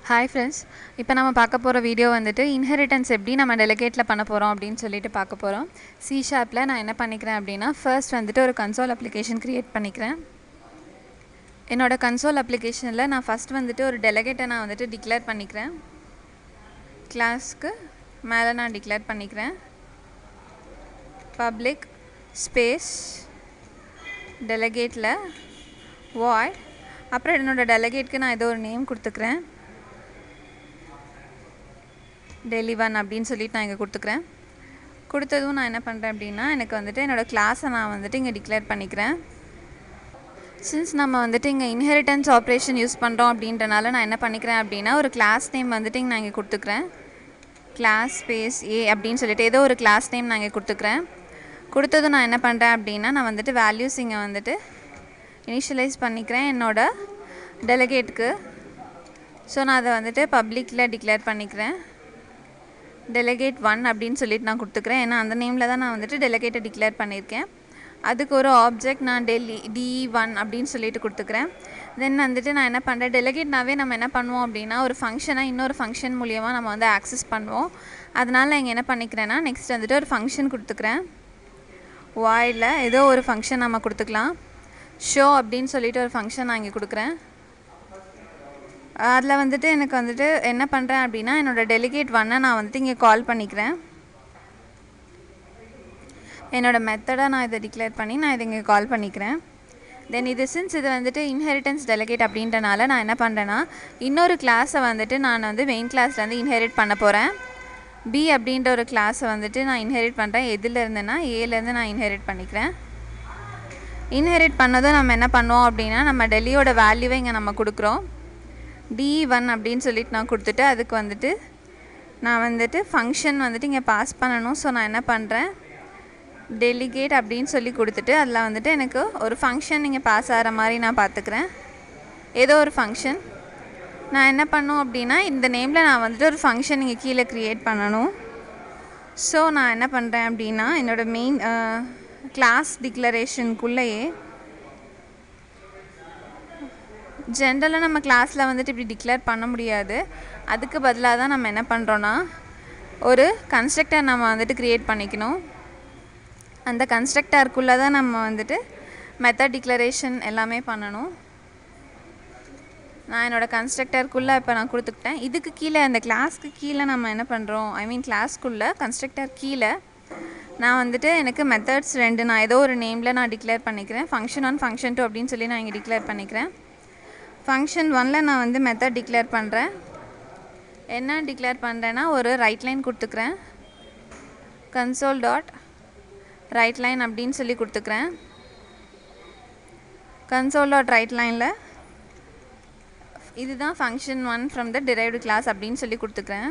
Hi friends, இப்போ நம்ம பார்க்க போகிற வீடியோ வந்துட்டு இன்ஹெரிட்டன்ஸ் எப்படி நம்ம டெலிகேட்டில் பண்ண போகிறோம் அப்படின்னு சொல்லிட்டு பார்க்க போகிறோம். C# நான் என்ன பண்ணிக்கிறேன் அப்படின்னா, ஃபர்ஸ்ட் வந்துட்டு ஒரு கன்சோல் அப்ளிகேஷன் க்ரியேட் பண்ணிக்கிறேன். என்னோடய கன்சோல் அப்ளிகேஷனில் நான் ஃபஸ்ட் வந்துட்டு ஒரு டெலிகேட்டை நான் வந்துட்டு டிக்ளேர் பண்ணிக்கிறேன். கிளாஸ்க்கு மேலே நான் டிக்ளேர் பண்ணிக்கிறேன். பப்ளிக் ஸ்பேஸ் டெலிகேட்டில் வாய்ட், அப்புறம் என்னோடய டெலிகேட்க்கு நான் ஏதோ ஒரு நேம் கொடுத்துக்கிறேன். Deli1 அப்படின்னு சொல்லிட்டு நான் இங்கே கொடுத்துக்கிறேன். கொடுத்ததும் நான் என்ன பண்ணுறேன் அப்படின்னா, எனக்கு வந்துட்டு என்னோடய கிளாஸை நான் வந்துட்டு இங்கே டிக்ளேர் பண்ணிக்கிறேன். சின்ஸ் நம்ம வந்துட்டு இங்கே இன்ஹெரிட்டன்ஸ் ஆப்ரேஷன் யூஸ் பண்ணுறோம் அப்படின்றனால நான் என்ன பண்ணிக்கிறேன் அப்படின்னா, ஒரு கிளாஸ் நேம் வந்துட்டு இங்கே நான் இங்கே கொடுத்துக்கிறேன். கிளாஸ் ஸ்பேஸ் A அப்படின்னு சொல்லிட்டு ஏதோ ஒரு கிளாஸ் நேம் நான் இங்கே கொடுத்துக்கிறேன். கொடுத்ததும் நான் என்ன பண்ணுறேன் அப்படின்னா, நான் வந்துட்டு வேல்யூஸ் இங்கே வந்துட்டு இனிஷியலைஸ் பண்ணிக்கிறேன் என்னோடய டெலிகேட்டுக்கு. ஸோ நான் அதை வந்துட்டு பப்ளிக்கில் டிக்ளேர் பண்ணிக்கிறேன். Delegate1 அப்படின்னு சொல்லிட்டு நான் கொடுத்துக்கிறேன். ஏன்னா அந்த நேமில் தான் நான் வந்துட்டு டெலிகேட்டை டிக்ளேர் பண்ணியிருக்கேன். அதுக்கு ஒரு ஆப்ஜெக்ட் நான் D1 அப்படின்னு சொல்லிட்டு கொடுத்துக்கிறேன். தென் வந்துட்டு நான் என்ன பண்ணுறேன், டெலிகேட்னாவே நம்ம என்ன பண்ணுவோம் அப்படின்னா, ஒரு ஃபங்க்ஷனை இன்னொரு ஃபங்க்ஷன் மூலியமாக நம்ம வந்து ஆக்சஸ் பண்ணுவோம். அதனால் இங்கே என்ன பண்ணிக்கிறேன்னா, நெக்ஸ்ட் வந்துட்டு ஒரு ஃபங்க்ஷன் கொடுத்துக்கிறேன். வாய்டில் ஏதோ ஒரு ஃபங்க்ஷன் நம்ம கொடுத்துக்கலாம். ஷோ அப்படின்னு சொல்லிட்டு ஒரு ஃபங்க்ஷன் நான் இங்கே கொடுக்குறேன். அதில் வந்துட்டு எனக்கு வந்துட்டு என்ன பண்ணுறேன் அப்படின்னா, என்னோடய Delegate1 நான் வந்துட்டு இங்கே கால் பண்ணிக்கிறேன். என்னோடய மெத்தடை நான் இதை டிக்ளேர் பண்ணி நான் இதை இங்கே கால் பண்ணிக்கிறேன். தென் இது சின்ஸ் இது வந்துட்டு இன்ஹெரிட்டன்ஸ் டெலிகேட் அப்படின்றனால நான் என்ன பண்ணுறேன்னா, இன்னொரு கிளாஸை வந்துட்டு நான் வந்து மெயின் கிளாஸ்லேருந்து இன்ஹெரிட் பண்ண போகிறேன். B அப்படின்ற ஒரு கிளாஸை வந்துட்டு நான் இன்ஹெரிட் பண்ணுறேன். எதுலேருந்துன்னா Aலேருந்து நான் இன்ஹெரிட் பண்ணிக்கிறேன். இன்ஹெரிட் பண்ணதும் நம்ம என்ன பண்ணுவோம் அப்படின்னா, நம்ம டெல்லியோட வேல்யூவை இங்கே நம்ம கொடுக்குறோம். D1 அப்படின்னு சொல்லிட்டு நான் கொடுத்துட்டு அதுக்கு வந்துட்டு நான் வந்துட்டு ஃபங்க்ஷன் வந்துட்டு இங்கே பாஸ் பண்ணணும். ஸோ நான் என்ன பண்ணுறேன், டெலிகேட் அப்படின்னு சொல்லி கொடுத்துட்டு அதில் வந்துட்டு எனக்கு ஒரு ஃபங்க்ஷன் இங்கே பாஸ் ஆகிற மாதிரி நான் பார்த்துக்கிறேன். ஏதோ ஒரு ஃபங்க்ஷன் நான் என்ன பண்ணணும் அப்படின்னா, இந்த நேமில் நான் வந்துட்டு ஒரு ஃபங்க்ஷன் இங்கே கீழே க்ரியேட் பண்ணணும். ஸோ நான் என்ன பண்ணுறேன் அப்படின்னா, என்னோடய மெயின் கிளாஸ் டிக்ளரேஷனுக்குள்ளேயே ஜென்ரலாக நம்ம கிளாஸில் வந்துட்டு இப்படி டிக்ளேர் பண்ண முடியாது. அதுக்கு பதிலாக தான் நம்ம என்ன பண்ணுறோன்னா, ஒரு கன்ஸ்ட்ரக்டர் நம்ம வந்துட்டு க்ரியேட் பண்ணிக்கணும். அந்த கன்ஸ்ட்ரக்டருக்குள்ளே தான் நம்ம வந்துட்டு மெத்தட் டிக்ளரேஷன் எல்லாமே பண்ணணும். நான் என்னோடய கன்ஸ்ட்ரக்டருக்குள்ளே இப்போ நான் கொடுத்துக்கிட்டேன். இதுக்கு கீழே அந்த கிளாஸ்க்கு கீழே நம்ம என்ன பண்ணுறோம், கிளாஸ்க்குள்ளே கன்ஸ்ட்ரக்டர் கீழே நான் வந்துட்டு எனக்கு மெத்தட்ஸ் 2 நான் ஏதோ ஒரு நேமில் நான் டிக்ளேர் பண்ணிக்கிறேன். Function1 Function2 அப்படின்னு சொல்லி நான் இங்கே டிக்ளேர் பண்ணிக்கிறேன். Function1 நான் வந்து மெத்தட் டிக்ளேர் பண்ணுறேன். என்ன டிக்ளேர் பண்ணுறேன்னா, ஒரு ரைட் லைன் கொடுத்துக்கிறேன். console.writeLine அப்படின்னு சொல்லி கொடுத்துக்கிறேன். console.writeLineல இதுதான் Function1 from the derived class அப்படின்னு சொல்லி கொடுத்துக்கிறேன்.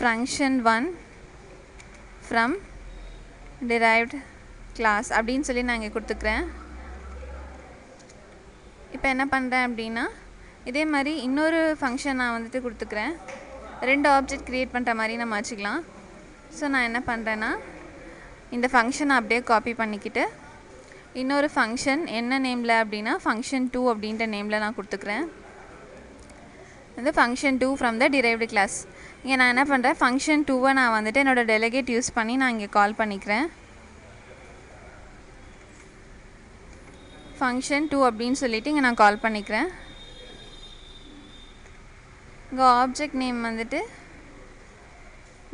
Function1 from derived class அப்படின்னு சொல்லி நான் இங்கே கொடுத்துக்கிறேன். இப்போ என்ன பண்ணுறேன் அப்படின்னா, இதே மாதிரி இன்னொரு ஃபங்க்ஷன் நான் வந்துட்டு கொடுத்துக்கிறேன். 2 ஆப்ஜெக்ட் க்ரியேட் பண்ணுற மாதிரி நம்ம வச்சுக்கலாம். ஸோ நான் என்ன பண்ணுறேன்னா, இந்த ஃபங்க்ஷனை அப்படியே காப்பி பண்ணிக்கிட்டு இன்னொரு ஃபங்க்ஷன் என்ன நேமில் அப்படின்னா Function2 அப்படின்ற நேமில் நான் கொடுத்துக்கிறேன். இந்த Function2 from the derived class. இங்கே நான் என்ன பண்ணுறேன், Function2 நான் வந்துட்டு என்னோடய டெலிகேட் யூஸ் பண்ணி நான் இங்கே கால் பண்ணிக்கிறேன். Function2 அப்படின்னு சொல்லிட்டு இங்கே நான் கால் பண்ணிக்கிறேன். இங்கே ஆப்ஜெக்ட் நேம் வந்துட்டு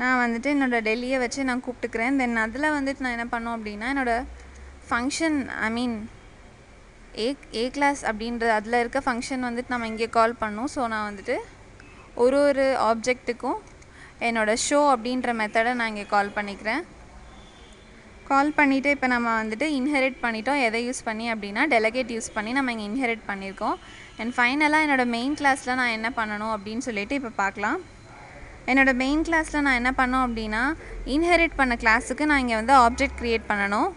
நான் வந்துட்டு என்னோடய டெல்லியை வச்சு நான் கூப்பிட்டுக்கிறேன். தென் அதில் வந்துட்டு நான் என்ன பண்ணோம் அப்படின்னா, என்னோடய ஃபங்க்ஷன் ஏ கிளாஸ் அப்படின்றது அதில் இருக்க ஃபங்க்ஷன் வந்துட்டு நம்ம இங்கே கால் பண்ணோம். ஸோ நான் வந்துட்டு ஒரு ஆப்ஜெக்ட்டுக்கும் என்னோடய ஷோ அப்படின்ற மெத்தடை நான் இங்கே கால் பண்ணிக்கிறேன். கால் பண்ணிவிட்டு இப்போ நம்ம வந்துட்டு இன்ஹெரிட் பண்ணிட்டோம். எதை யூஸ் பண்ணி அப்படின்னா, டெலிகேட் யூஸ் பண்ணி நம்ம இங்கே இன்ஹெரிட் பண்ணியிருக்கோம். அண்ட் ஃபைனலாக என்னோடய மெயின் கிளாஸில் நான் என்ன பண்ணணும் அப்படின்னு சொல்லிட்டு இப்போ பார்க்கலாம். என்னோடய மெயின் கிளாஸில் நான் என்ன பண்ணோம் அப்படின்னா, இன்ஹெரிட் பண்ண கிளாஸுக்கு நான் இங்கே வந்து ஆப்ஜெக்ட் க்ரியேட் பண்ணணும்.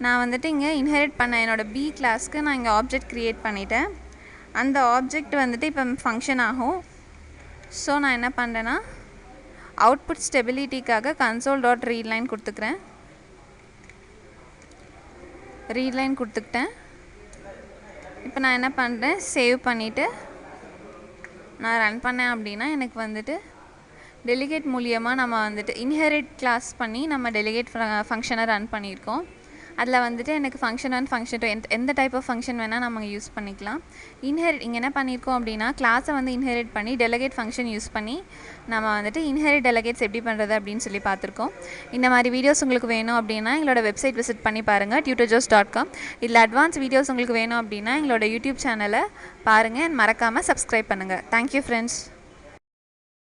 நான் வந்துட்டு இங்கே இன்ஹெரிட் பண்ண என்னோடய B கிளாஸ்க்கு நான் இங்கே ஆப்ஜெக்ட் க்ரியேட் பண்ணிட்டேன். அந்த ஆப்ஜெக்ட் வந்துட்டு இப்போ ஃபங்க்ஷன் ஆகும். ஸோ நான் என்ன பண்ணுறேன்னா, அவுட்புட் ஸ்டெபிலிட்டிக்காக console.readLine கொடுத்துக்கிறேன். ரீட்லைன் கொடுத்துக்கிட்டேன். இப்போ நான் என்ன பண்ணுறேன், சேவ் பண்ணிவிட்டு நான் ரன் பண்ணேன் அப்படின்னா எனக்கு வந்துட்டு டெலிகேட் மூலியமாக நம்ம வந்துட்டு இன்ஹெரிட் கிளாஸ் பண்ணி நம்ம டெலிகேட் ஃபங்க்ஷனை ரன் பண்ணியிருக்கோம். அதில் வந்துட்டு எனக்கு ஃபங்க்ஷன் 1 ஃபங்க்ஷன் 2 எந்த டைப் ஆஃப் ஃபங்க்ஷன் வேணால் நம்ம யூஸ் பண்ணிக்கலாம். இங்கே என்ன பண்ணியிருக்கோம் அப்படின்னா கிளாஸை வந்து இன்ஹெரிட் பண்ணி டெலிகேட் ஃபங்க்ஷன் யூஸ் பண்ணி நம்ம வந்துட்டு இன்ஹெரிட் டெலிகேட்ஸ் எப்படி பண்ணுறது அப்படின்னு சொல்லி பார்த்துருக்கோம். இந்த மாதிரி வீடியோஸ் உங்களுக்கு வேணும் அப்படின்னா எங்களோட வெப்சைட் விசிட் பண்ணி பாருங்கள், tutorjobs.com. இதில் அட்வான்ஸ் வீடியோஸ் உங்களுக்கு வேணும் அப்படின்னா எங்களோட யூடியூப் சேனலை பாருங்கள், மறக்காமல் சப்ஸ்கிரைப் பண்ணுங்கள். Thank you friends.